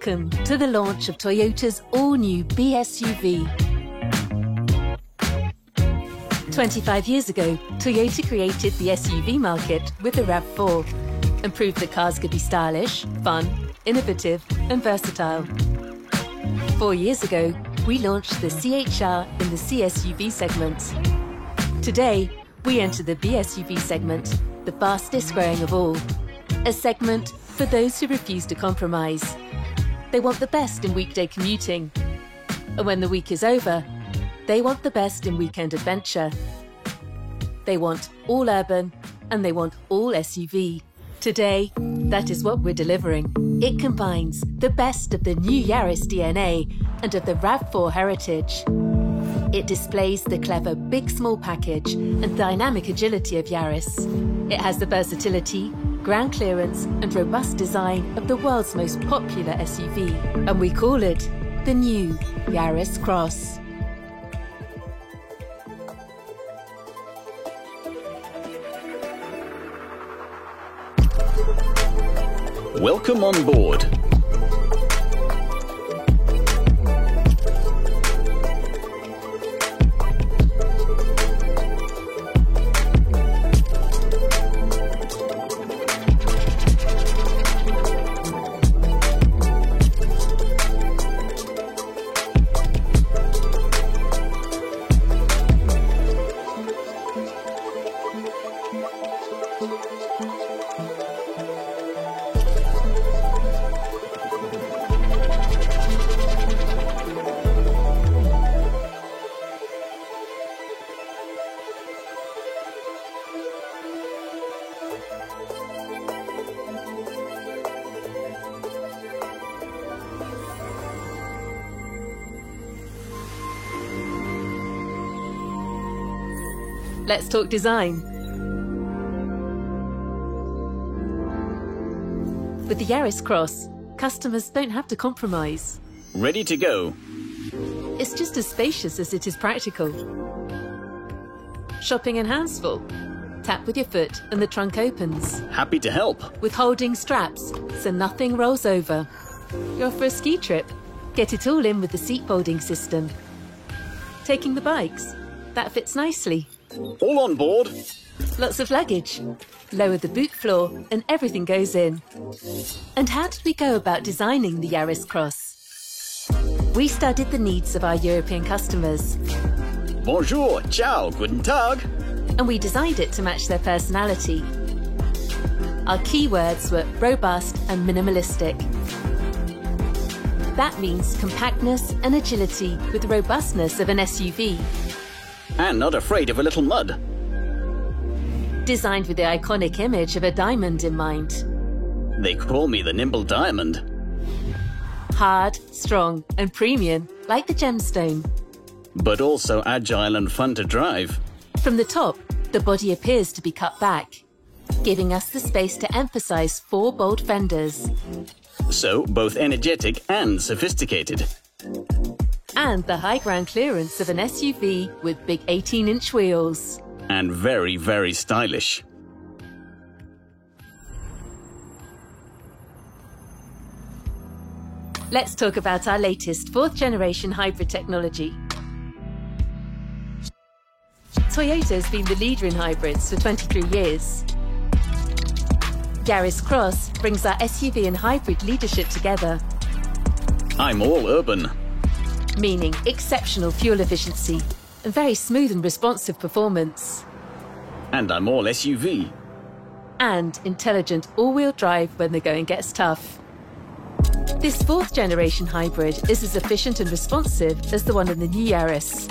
Welcome to the launch of Toyota's all-new BSUV. 25 years ago, Toyota created the SUV market with the RAV4 and proved that cars could be stylish, fun, innovative and versatile. 4 years ago, we launched the CHR in the CSUV segment. Today, we enter the BSUV segment, the fastest growing of all. A segment for those who refuse to compromise. They want the best in weekday commuting. And when the week is over, they want the best in weekend adventure. They want all urban and they want all SUV. Today, that is what we're delivering. It combines the best of the new Yaris DNA and of the RAV4 heritage. It displays the clever big small package and dynamic agility of Yaris. It has the versatility, ground clearance and robust design of the world's most popular SUV. And we call it the new Yaris Cross. Welcome on board. Let's talk design. With the Yaris Cross, customers don't have to compromise. Ready to go. It's just as spacious as it is practical. Shopping in hands full? Tap with your foot and the trunk opens. Happy to help. With holding straps, so nothing rolls over. You're for a ski trip? Get it all in with the seat folding system. Taking the bikes? That fits nicely. All on board. Lots of luggage. Lower the boot floor and everything goes in. And how did we go about designing the Yaris Cross? We studied the needs of our European customers. Bonjour, ciao, guten Tag. And we designed it to match their personality. Our keywords were robust and minimalistic. That means compactness and agility with the robustness of an SUV. And not afraid of a little mud. Designed with the iconic image of a diamond in mind. They call me the nimble diamond. Hard, strong and premium, like the gemstone. But also agile and fun to drive. From the top, the body appears to be cut back, giving us the space to emphasize 4 bold fenders. So, both energetic and sophisticated. And the high ground clearance of an SUV with big 18-inch wheels. And very, very stylish. Let's talk about our latest 4th generation hybrid technology. Toyota's been the leader in hybrids for 23 years. Yaris Cross brings our SUV and hybrid leadership together. I'm all urban. Meaning exceptional fuel efficiency and very smooth and responsive performance. And I'm all SUV. And intelligent all-wheel drive when the going gets tough. This 4th generation hybrid is as efficient and responsive as the one in the new Yaris.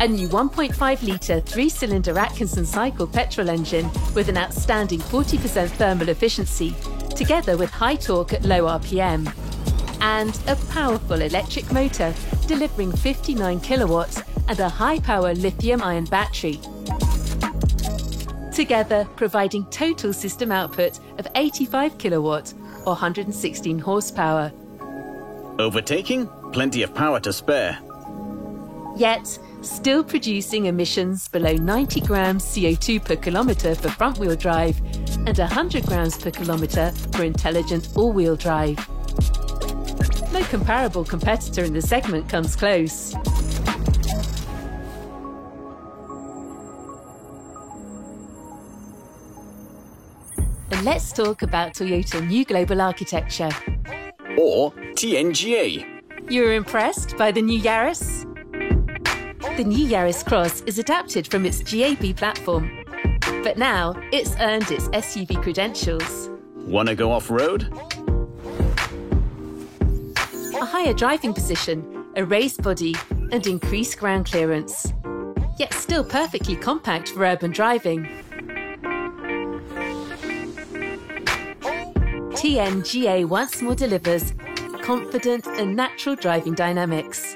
A new 1.5-litre 3-cylinder Atkinson cycle petrol engine with an outstanding 40% thermal efficiency, together with high torque at low RPM. And a powerful electric motor delivering 59 kilowatts and a high-power lithium-ion battery. Together providing total system output of 85 kilowatts or 116 horsepower. Overtaking? Plenty of power to spare. Yet, still producing emissions below 90 grams CO2 per kilometre for front-wheel drive and 100 grams per kilometre for intelligent all-wheel drive. No comparable competitor in the segment comes close. And let's talk about Toyota's new global architecture. Or TNGA. You were impressed by the new Yaris? The new Yaris Cross is adapted from its GAB platform, but now it's earned its SUV credentials. Wanna go off-road? A higher driving position, a raised body, and increased ground clearance. Yet still perfectly compact for urban driving. TNGA once more delivers confident and natural driving dynamics.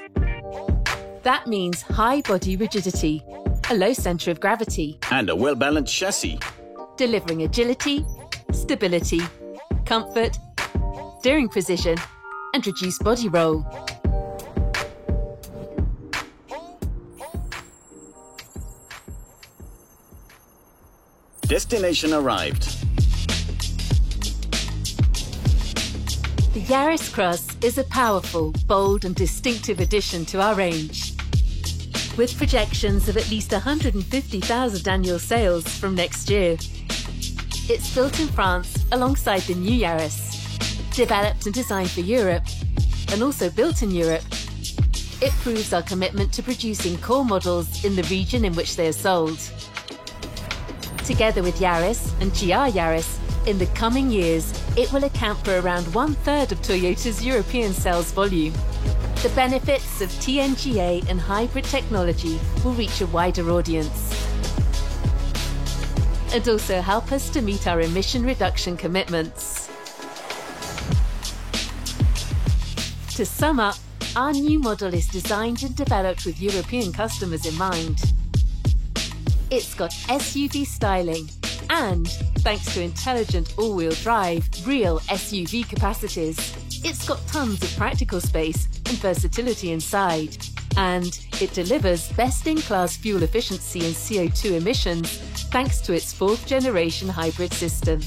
That means high body rigidity, a low centre of gravity, And a well-balanced chassis. delivering agility, stability, comfort, steering precision, and reduced body roll. Destination arrived. The Yaris Cross is a powerful, bold and distinctive addition to our range. With projections of at least 150,000 annual sales from next year. It's built in France alongside the new Yaris. Developed and designed for Europe, and also built in Europe, it proves our commitment to producing core models in the region in which they are sold. Together with Yaris and GR Yaris, in the coming years, it will account for around 1/3 of Toyota's European sales volume. The benefits of TNGA and hybrid technology will reach a wider audience. And also help us to meet our emission reduction commitments. To sum up, our new model is designed and developed with European customers in mind. It's got SUV styling and, thanks to intelligent all-wheel drive, real SUV capacities. It's got tons of practical space and versatility inside. And it delivers best-in-class fuel efficiency and CO2 emissions thanks to its 4th-generation hybrid system.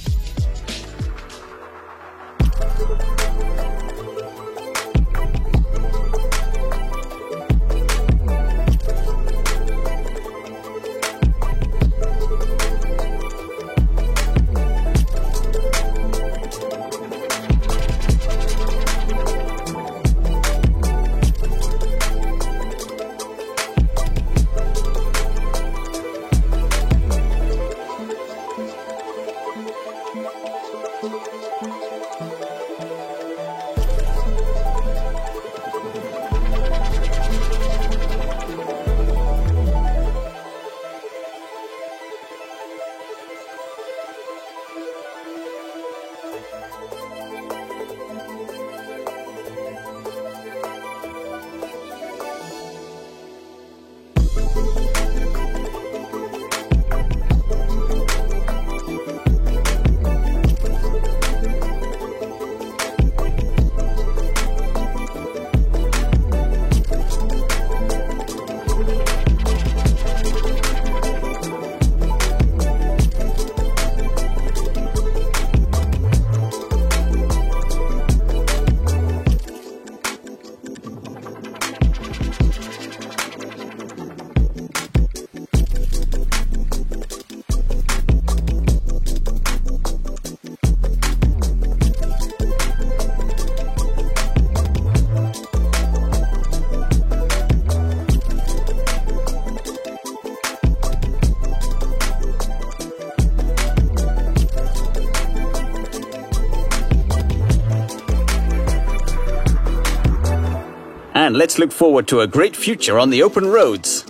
And let's look forward to a great future on the open roads.